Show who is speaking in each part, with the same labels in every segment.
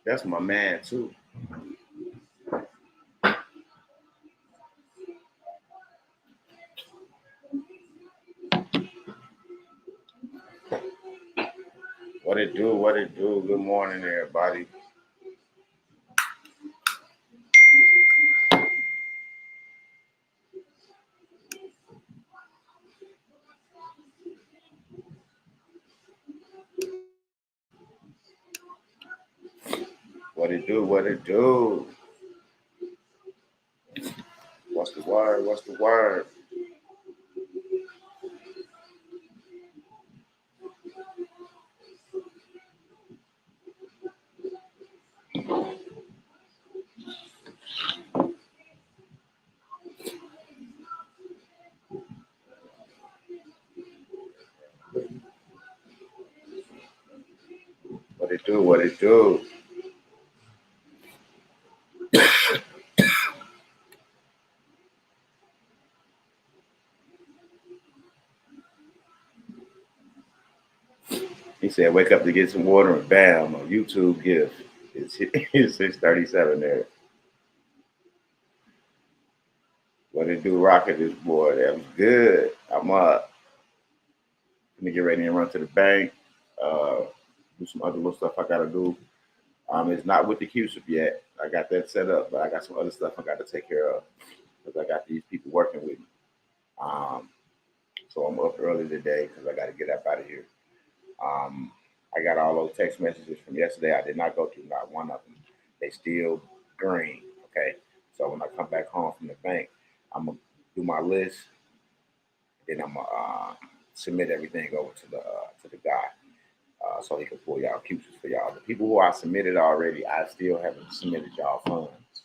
Speaker 1: That's my man too. What it do? What it do? Good morning, everybody. What it do? What it do? What's the word? What's the word? What it do? What it do? He said, "Wake up to get some water and bam, a YouTube gift." It's 6:37 there. What it do? Rocket this boy. That was good. I'm up. Let me get ready and run to the bank. Uh, do some other little stuff I gotta do. It's not with the CUSIP yet. I got that set up, but I got some other stuff I got to take care of because I got these people working with me. Um, so I'm up early today because I got to get up out of here. Um, I got all those text messages from yesterday. I did not go through not one of them. They still green. Okay. So when I come back home from the bank, I'm gonna do my list. Then I'm gonna submit everything over to the guy so he can pull y'all futures for y'all. The people who I submitted already, I still haven't submitted y'all funds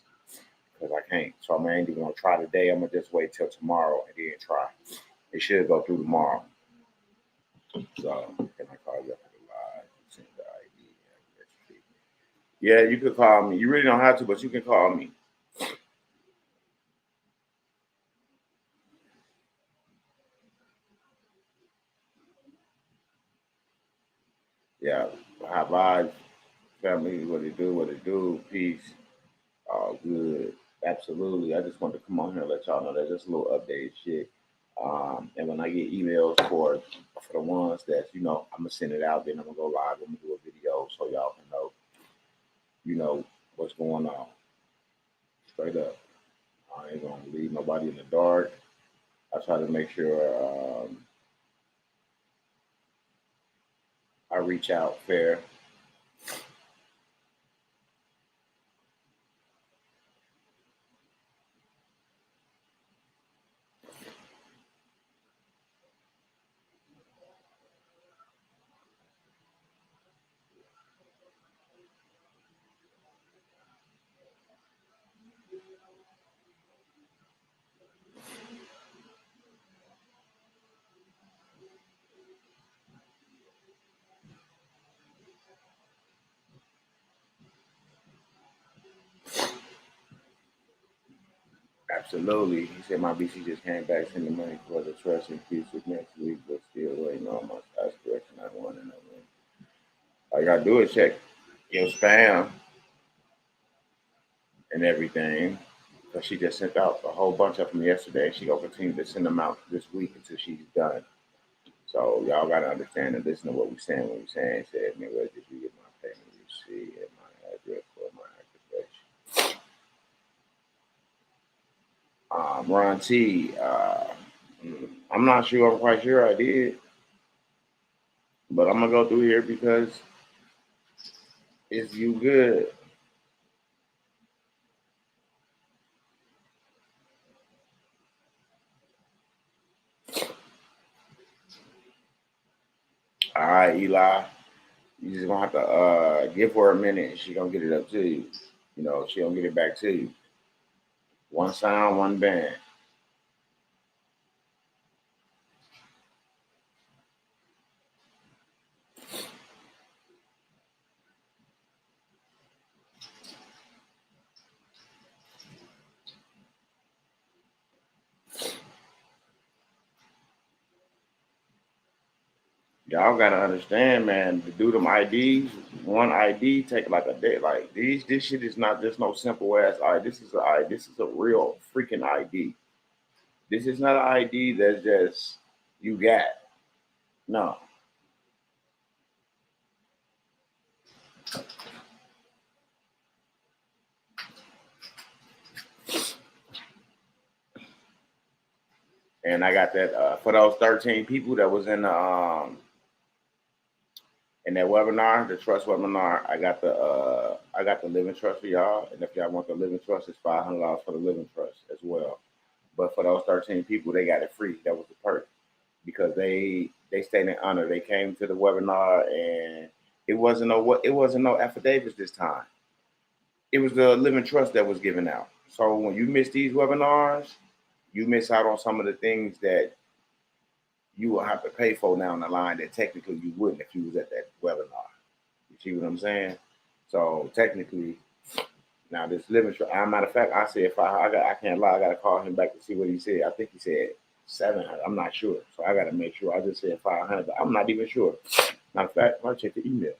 Speaker 1: because I can't. So I'm ain't even gonna try today. I'm gonna just wait till tomorrow and then try. It should go through tomorrow. So can I call you up for the live? Send the ID. Yeah, you could call me. You really don't have to, but you can call me. Yeah. High vibes, family, what it do, what it do, peace. All good. Absolutely. I just wanted to come on here and let y'all know that just a little update shit. And when I get emails for the ones that, I'm gonna send it out, then I'm gonna go live, I'm gonna do a video so y'all can know, what's going on. Straight up. I ain't gonna leave nobody in the dark. I try to make sure I reach out fair. Absolutely. He said my BC just came back, sending money for the trust and peace with next week, but still waiting on my size correction. I want to know. All you gotta do is check your spam and everything. Because she just sent out a whole bunch of them yesterday. She gonna continue to send them out this week until she's done. So y'all gotta understand and listen to what we're saying when we're saying. Said, "Man, where did you get my payment receipt and my address for my activation?" Ron T. I'm not sure. I'm quite sure I did, but I'm gonna go through here because it's you good. All right, Eli. You just gonna have to give her a minute and she gonna get it up to you. She gonna get it back to you. One sound, one band. Y'all gotta understand, man. To do them IDs, one ID take like a day. Like this shit is not just no simple ass ID. This is a real freaking ID. This is not an ID that's just you got. No. And I got that for those 13 people that was in that webinar, the trust webinar. I got the living trust for y'all. And if y'all want the living trust, it's $500 for the living trust as well. But for those 13 people, they got it free. That was the perk because they stayed in honor. They came to the webinar and it wasn't no affidavits this time. It was the living trust that was given out. So when you miss these webinars, you miss out on some of the things that you will have to pay for down the line that technically you wouldn't if you was at that webinar. You see what I'm saying? So technically, now this living trust. As a matter of fact, I said I can't lie. I got to call him back to see what he said. I think he said 700. I'm not sure, so I got to make sure. I just said 500, but I'm not even sure. Matter of fact, I'll check the email.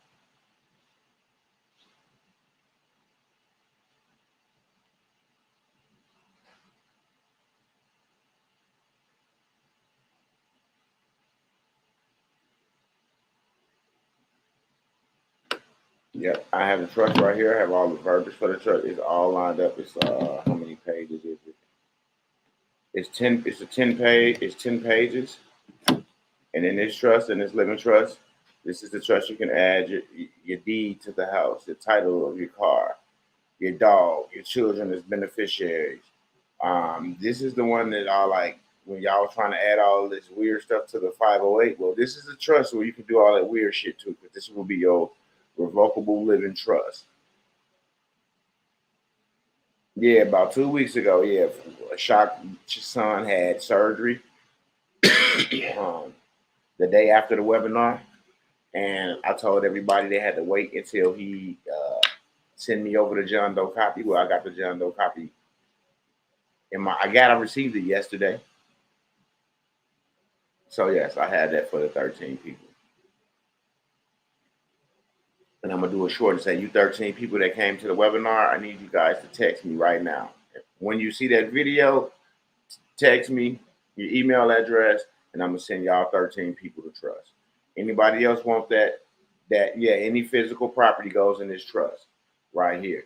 Speaker 1: Yep, I have the trust right here. I have all the verbiage for the trust. It's all lined up. It's how many pages is it? It's 10. It's a 10 page. It's 10 pages. And in this trust, in this living trust, this is the trust you can add your deed to the house, the title of your car, your dog, your children as beneficiaries. This is the one that I like when y'all trying to add all this weird stuff to the 508. Well, this is a trust where you can do all that weird shit too, because this will be your revocable living trust. Yeah, about 2 weeks ago, yeah, a shock son had surgery um, the day after the webinar. And I told everybody they had to wait until he sent me over the John Doe copy. Well, I got the John Doe copy I received it yesterday. So yes, I had that for the 13 people. And I'm gonna do it short and say, you 13 people that came to the webinar, I need you guys to text me right now. When you see that video, text me your email address, and I'm gonna send y'all 13 people to trust. Anybody else want that? Yeah, any physical property goes in this trust right here.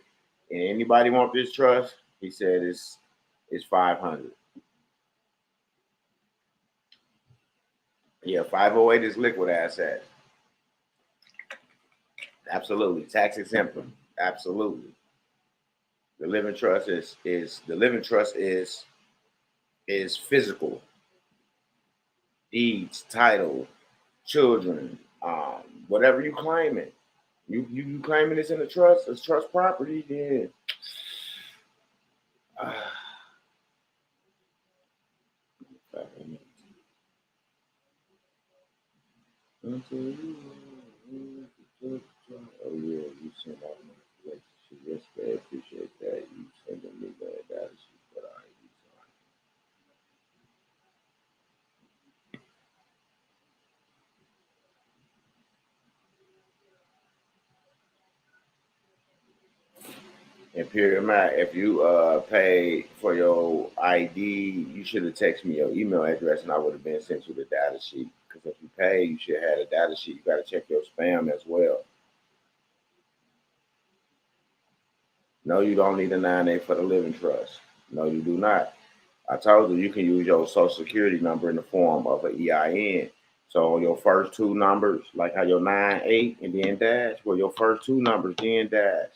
Speaker 1: And anybody want this trust? He said it's 500. Yeah, 508 is liquid asset. Absolutely, tax exempt. Absolutely. The living trust is physical deeds, title, children, whatever you claim it. You claiming it's in a trust, it's trust property, then oh yeah, you sent out my relationship yesterday. I appreciate that. You sending me that shit, but I And period, Matt, if you pay for your ID, you should have texted me your email address and I would have been sent you the data sheet. Because if you pay, you should have a data sheet. You got to check your spam as well. No, you don't need a 9A for the living trust. No, you do not. I told you you can use your social security number in the form of an EIN. So your first two numbers, like how your 9-8 and then dash, well, your first two numbers, then dash.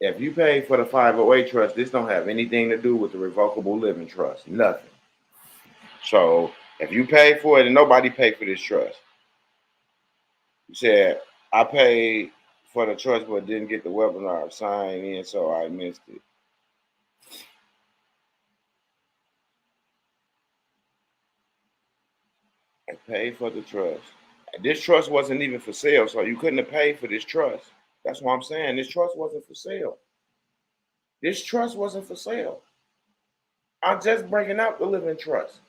Speaker 1: If you pay for the 508 trust, this don't have anything to do with the revocable living trust. Nothing. So if you pay for it and nobody paid for this trust, you said, I paid for the trust but didn't get the webinar signed in, so I missed it. I paid for the trust. This trust wasn't even for sale, so you couldn't have paid for this trust. That's what I'm saying. This trust wasn't for sale. This trust wasn't for sale. I'm just breaking out the living trust.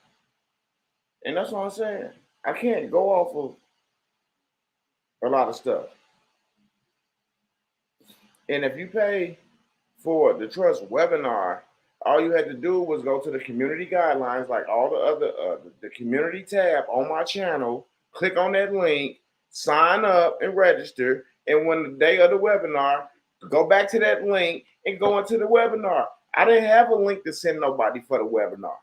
Speaker 1: And that's what I'm saying. I can't go off of a lot of stuff. And if you pay for the trust webinar, all you had to do was go to the community guidelines, like all the other the community tab on my channel, click on that link, sign up and register. And when the day of the webinar, go back to that link and go into the webinar. I didn't have a link to send nobody for the webinar.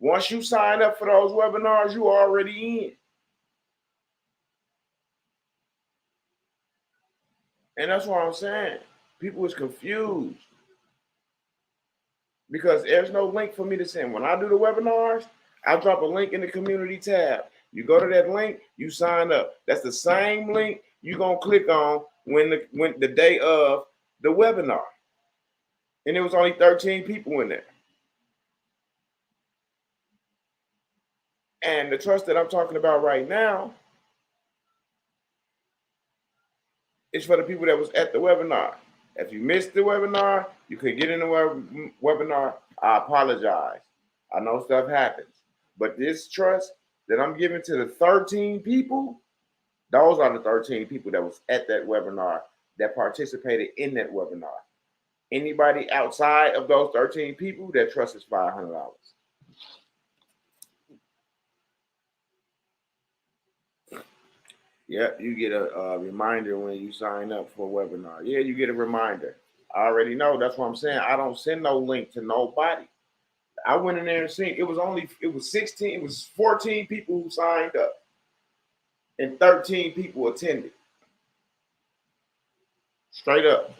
Speaker 1: Once you sign up for those webinars, you already in. And that's what I'm saying. People is confused because there's no link for me to send. When I do the webinars, I drop a link in the community tab. You go to that link, you sign up. That's the same link you're gonna click on when the day of the webinar. And there was only 13 people in there. And the trust that I'm talking about right now is for the people that was at the webinar. If you missed the webinar, you could get in the webinar. I apologize. I know stuff happens. But this trust that I'm giving to the 13 people, those are the 13 people that was at that webinar that participated in that webinar. Anybody outside of those 13 people, that trust is $500. Yeah, you get a reminder when you sign up for a webinar. Yeah, you get a reminder. I already know. That's what I'm saying. I don't send no link to nobody. I went in there and seen it was 16, it was 14 people who signed up and 13 people attended. Straight up.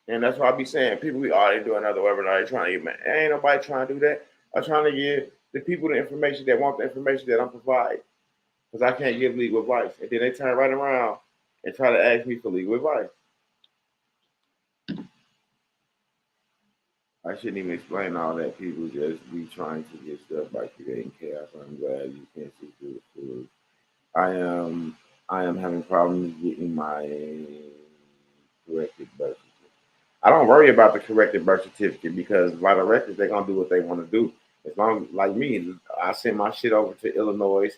Speaker 1: And that's why I be saying people be they do another webinar, they trying to get mad. Ain't nobody trying to do that. I'm trying to give the people the information that want the information that I'm providing. Because I can't give legal advice. And then they turn right around and try to ask me for legal advice. I shouldn't even explain all that. People just be trying to get stuff by creating chaos. I'm glad you can't see through the food. I am having problems getting my corrected birth certificate. I don't worry about the corrected birth certificate because by the records they're gonna do what they want to do. As long like me, I send my shit over to Illinois,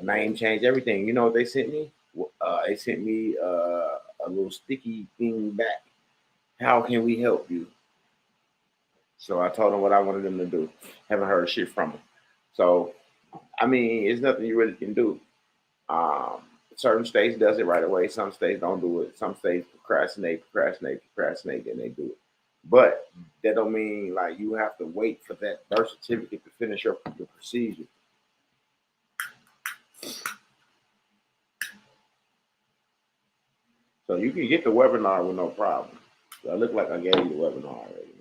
Speaker 1: name change, everything. You know what they sent me? They sent me a little sticky thing back. How can we help you? So I told them what I wanted them to do. Haven't heard shit from them. So I mean, it's nothing you really can do. Um, Certain states does it right away. Some states don't do it. Some states procrastinate, and they do it. But that don't mean like you have to wait for that birth certificate to finish your procedure. So you can get the webinar with no problem. So I look like I gave you the webinar already.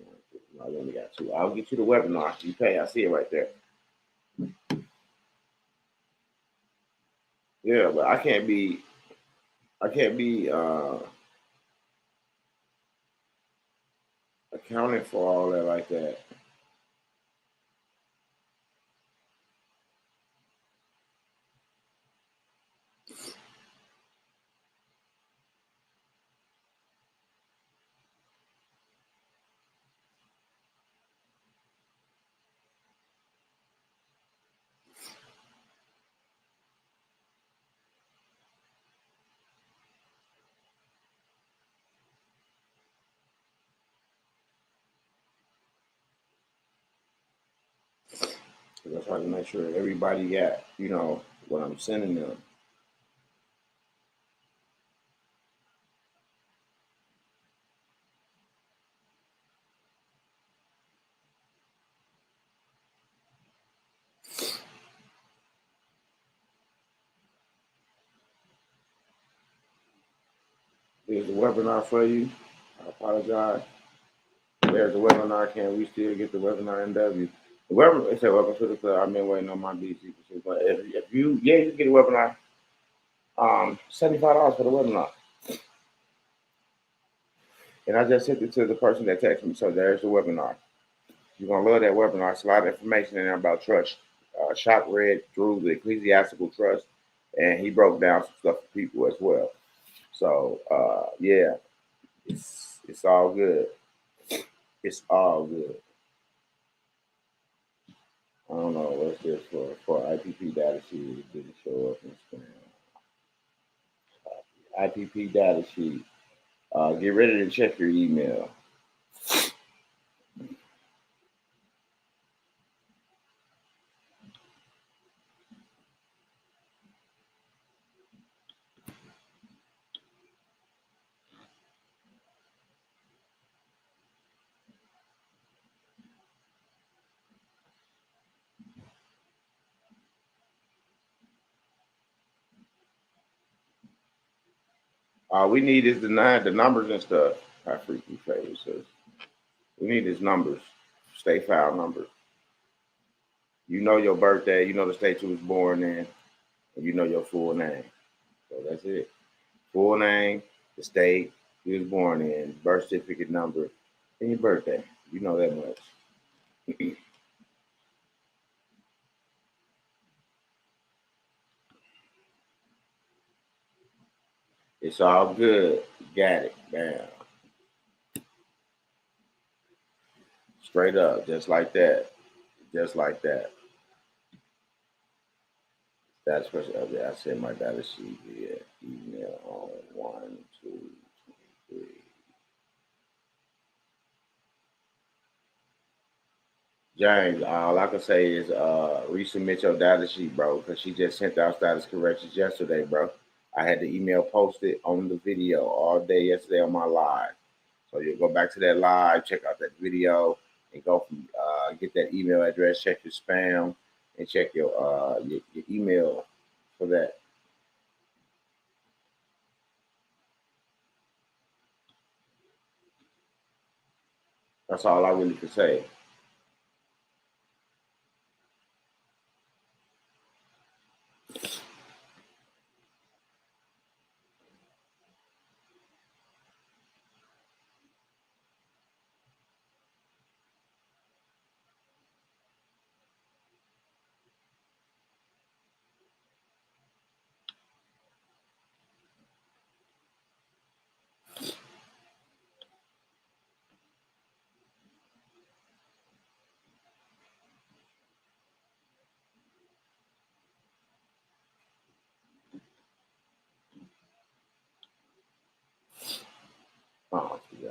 Speaker 1: I only got two. I'll get you the webinar. You pay. I see it right there. Yeah, but I can't be accounting for all that like that. Because I try to make sure everybody got, what I'm sending them. There's a webinar for you. I apologize. There's a webinar. Can we still get the webinar NW? The webinar, it said welcome to the club. I've been waiting on my BC. But if you, yeah, you can get a webinar. $75 for the webinar. And I just sent it to the person that texted me. So there's the webinar. You're gonna love that webinar. It's a lot of information in there about trust. Shop read through the ecclesiastical trust, and he broke down some stuff for people as well. So yeah, it's all good. It's all good. I don't know what's this for IPP data sheet. It didn't show up in spam. IPP data sheet. Get ready to check your email. All we need is the numbers and stuff. How freaky favor says. We need his numbers, state file numbers. You know your birthday, you know the state you was born in, and you know your full name. So that's it. Full name, the state you was born in, birth certificate number, and your birthday. You know that much. It's all good. Got it. Bam. Straight up, just like that. Just like that. That's what I sent my data sheet via email on 1/2/23. James, all I can say is resubmit your data sheet, bro, because she just sent out status corrections yesterday, bro. I had the email posted on the video all day yesterday on my live. So you go back to that live, check out that video, and go from get that email address, check your spam, and check your email for that. That's all I really can say. Oh, yeah.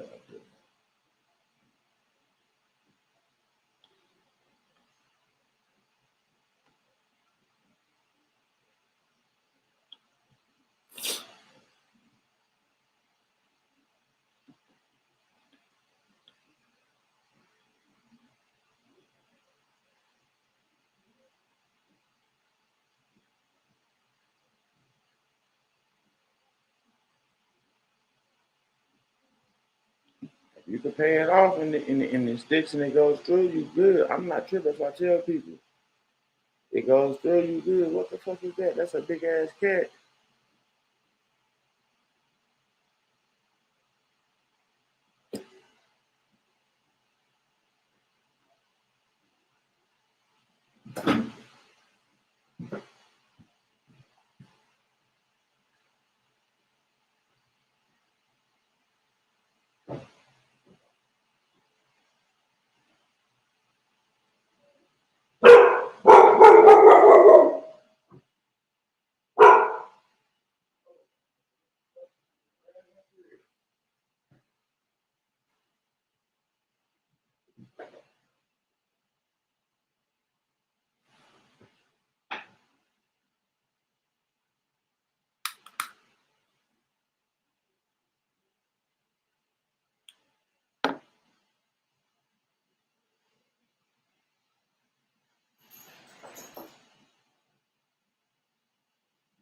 Speaker 1: You can pay it off and it sticks and it goes through you good. I'm not tripping. That's what I tell people. It goes through you good. What the fuck is that? That's a big ass cat.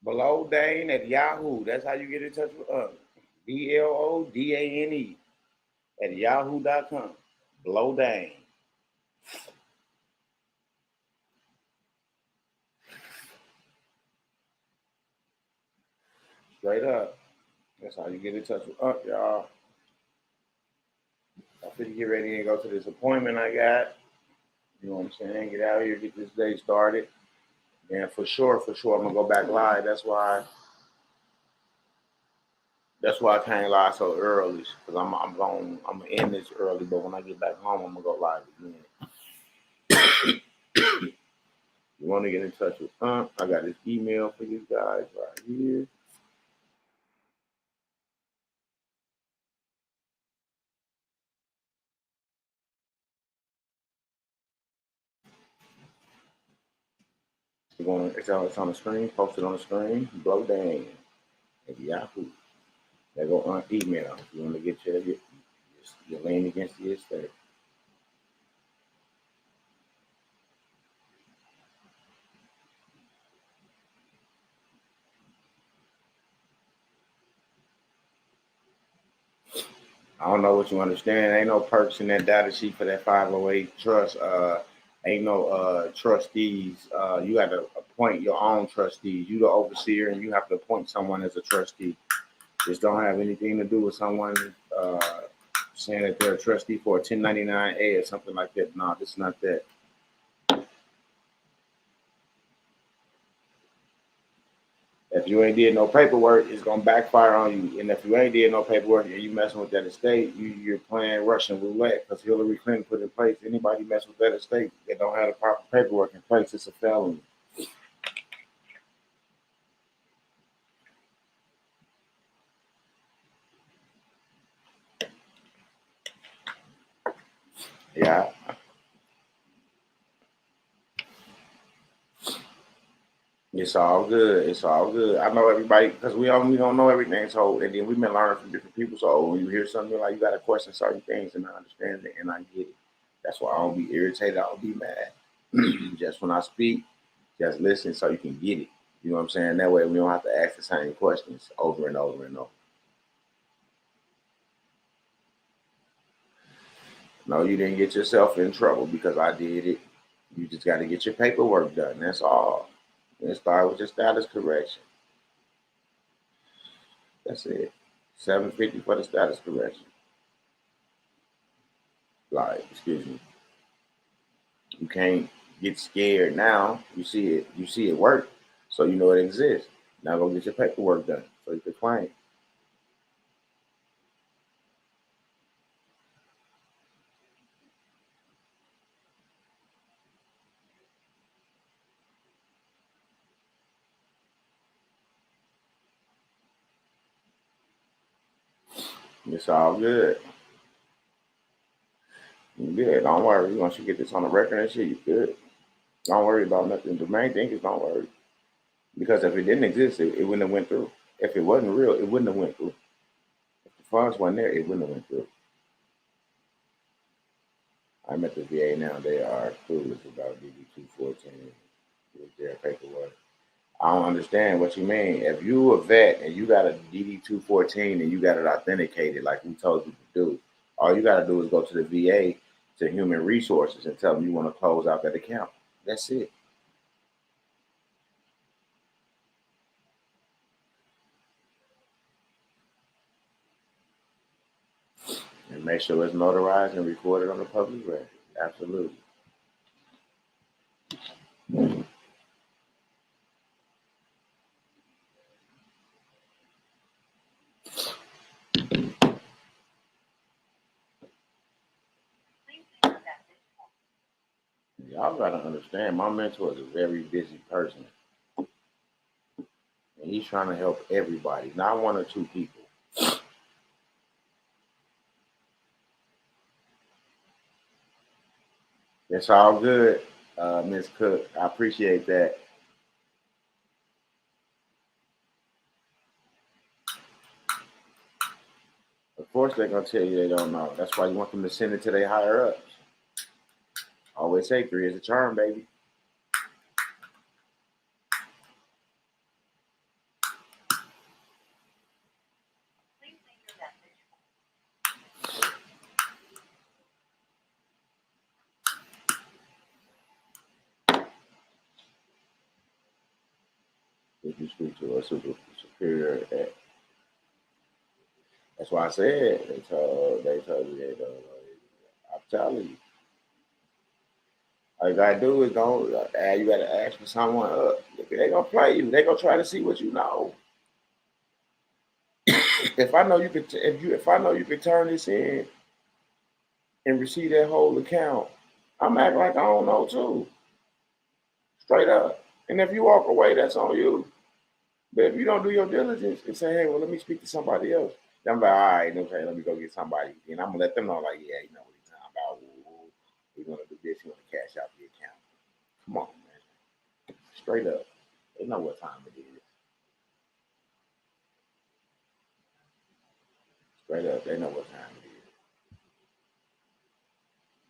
Speaker 1: Below Dane at Yahoo. That's how you get in touch with us. BLODANE at yahoo.com. Below Dane. Straight up. That's how you get in touch with us, y'all. I'm finna get ready and go to this appointment I got. You know what I'm saying? Get out here, get this day started. And for sure, I'm gonna go back live. That's why That's why I can't lie so early, because I'm gonna end this early, but when I get back home, I'm gonna go live again. You want to get in touch with I got this email for you guys right here. It's on the screen, posted on the screen. Blow down at Yahoo. They go on email. If you want to get your lane against the estate. I don't know what you understand. Ain't no perks in that data sheet for that 508 trust. Ain't no trustees. You got to appoint your own trustees. You the overseer, and you have to appoint someone as a trustee. This don't have anything to do with someone saying that they're a trustee for a 1099A or something like that. No, this is not that. If you ain't did no paperwork, it's gonna backfire on you. And if you ain't did no paperwork and you messing with that estate, you're playing Russian roulette, because Hillary Clinton put in place anybody mess with that estate that don't have the proper paperwork in place, it's a felony. Yeah, it's all good. It's all good. I know everybody, because we don't know everything. So, and then we've been learning from different people. So when you hear something like, you got to question certain things, and I understand it and I get it. That's why I don't be irritated. I don't be mad. Just when I speak, just listen so you can get it. You know what I'm saying? That way we don't have to ask the same questions over and over and over. No, you didn't get yourself in trouble because I did it. You just got to get your paperwork done. That's all. And start with your status correction. That's it. 750 for the status correction. Like, excuse me. You can't get scared now. You see it. You see it work, so you know it exists. Now go get your paperwork done so you can claim. It's all good. You good. Don't worry. Once you get this on the record and shit, you good. Don't worry about nothing. The main thing is don't worry. Because if it didn't exist, it wouldn't have went through. If it wasn't real, it wouldn't have went through. If the funds weren't there, it wouldn't have went through. I'm at the VA now. They are clueless about DD 214 with their paperwork. I don't understand what you mean. If you a vet and you got a DD 214 and you got it authenticated like we told you to do, all you got to do is go to the VA, to Human Resources, and tell them you want to close out that account. That's it. And make sure it's notarized and recorded on the public record. Absolutely. Y'all gotta understand, my mentor is a very busy person, and he's trying to help everybody, not one or two people. It's all good, Miss Cook. I appreciate that. Of course, they're gonna tell you they don't know. That's why you want them to send it to their higher ups. Always say three is a charm, baby. If you speak to a superior, that's why I said they told you they don't know. I'm telling you, all you gotta do is don't. You gotta ask for someone up. If they gonna play you, they gonna try to see what you know. If I know you could, if I know you could turn this in and receive that whole account, I'm acting like I don't know too, straight up. And if you walk away, that's on you. But if you don't do your diligence and say, hey, well, let me speak to somebody else, then I'm like, all right, okay, let me go get somebody. And I'm gonna let them know, like, yeah, you know what he's talking about. He's gonna do this. He wanna cash out the account. Come on, man, straight up. They know what time it is. Straight up, they know what time it is.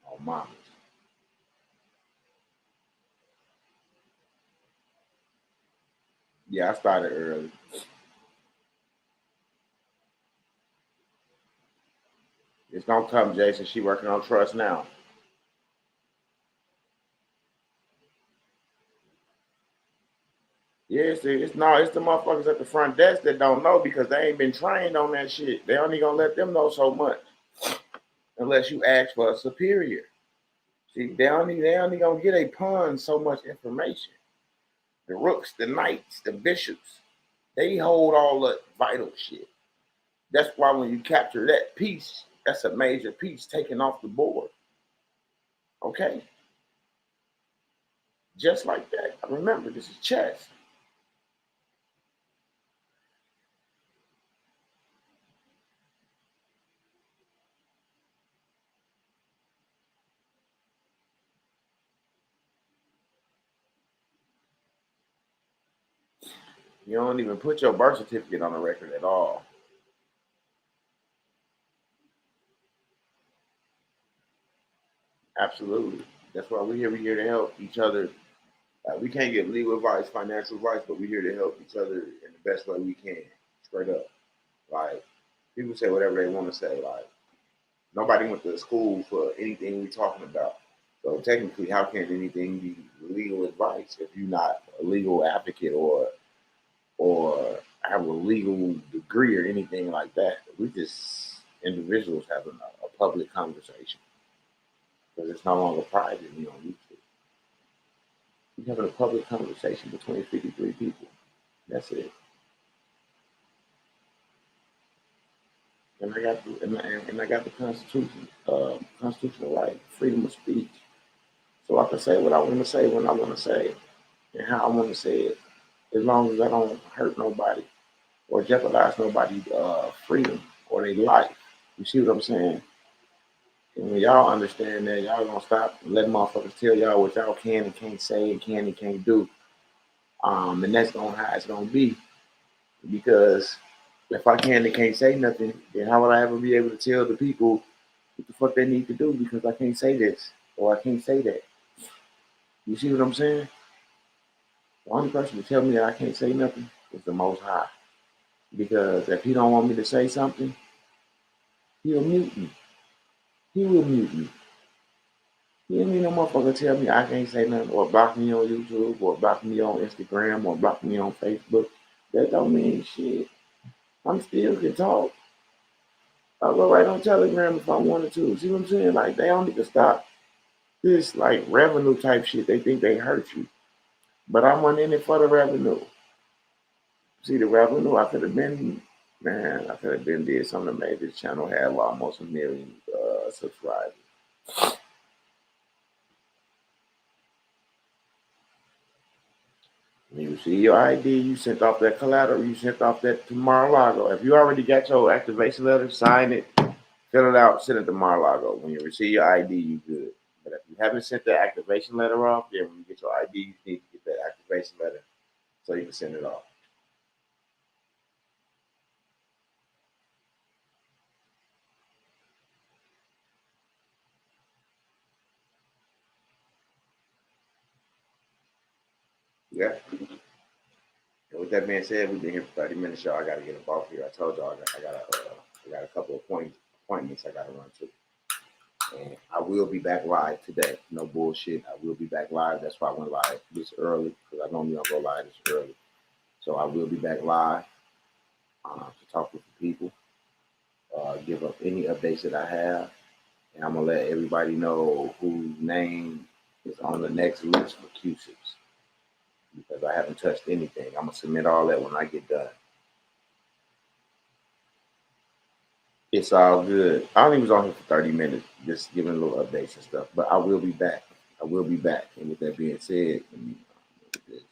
Speaker 1: Oh, mamas. Yeah, I started early. It's gonna come, Jason. She working on trust now. Yeah, it's no, it's the motherfuckers at the front desk that don't know because they ain't been trained on that shit. They only gonna let them know so much unless you ask for a superior. See, they only gonna get a pawn so much information. The rooks, the knights, the bishops, they hold all the vital shit. That's why when you capture that piece, that's a major piece taken off the board. Okay, just like that. Remember, this is chess. You don't even put your birth certificate on the record at all. Absolutely. That's why we're here. We're here to help each other. We can't give legal advice, financial advice, but we're here to help each other in the best way we can. Straight up. Like, people say whatever they want to say. Like, nobody went to school for anything we're talking about. So technically, how can anything be legal advice if you're not a legal advocate or have a legal degree or anything like that? We just individuals having a public conversation because it's no longer private on YouTube. We're having a public conversation between 53 people. That's it. And I got the, and I got the Constitution, constitutional right, freedom of speech. So I can say what I want to say when I want to say it and how I want to say it, as long as I don't hurt nobody or jeopardize nobody's freedom or their life. You see what I'm saying? And when y'all understand that, y'all gonna stop letting motherfuckers tell y'all what y'all can and can't say and can and can't do. And that's gonna how it's gonna be. Because if I can and can't say nothing, then how would I ever be able to tell the people what the fuck they need to do because I can't say this or I can't say that. You see what I'm saying? The only person to tell me that I can't say nothing is the Most High. Because if he don't want me to say something, he'll mute me. He will mute me. He ain't need no motherfucker tell me I can't say nothing or block me on YouTube or block me on Instagram or block me on Facebook. That don't mean shit. I'm still can talk. I'll go right on Telegram if I wanted to. See what I'm saying? Like they don't need to stop this like revenue type shit. They think they hurt you. But I'm not in it for the revenue. See the revenue, I could have been man, I could have been did something to make this channel have almost a million subscribers. When you see your ID, you sent off that collateral, you sent off that to Mar-a-Lago. If you already got your activation letter, sign it, fill it out, send it to Mar-a-Lago. When you receive your ID, you good. But if you haven't sent the activation letter off, then when you get your ID, you need to get that activation letter so you can send it off. Yeah. And with that being said, we've been here for 30 minutes, y'all. I got to get up off here. I told y'all I got a couple of appointments I got to run to. And I will be back live today. No bullshit. I will be back live. That's why I went live this early because I normally don't go live this early. So I will be back live to talk with the people, give up any updates that I have. And I'm going to let everybody know whose name is on the next list for Q6 because I haven't touched anything. I'm going to submit all that when I get done. It's all good. I only was on here for 30 minutes, just giving little updates and stuff. But I will be back. I will be back. And with that being said, let me look at this.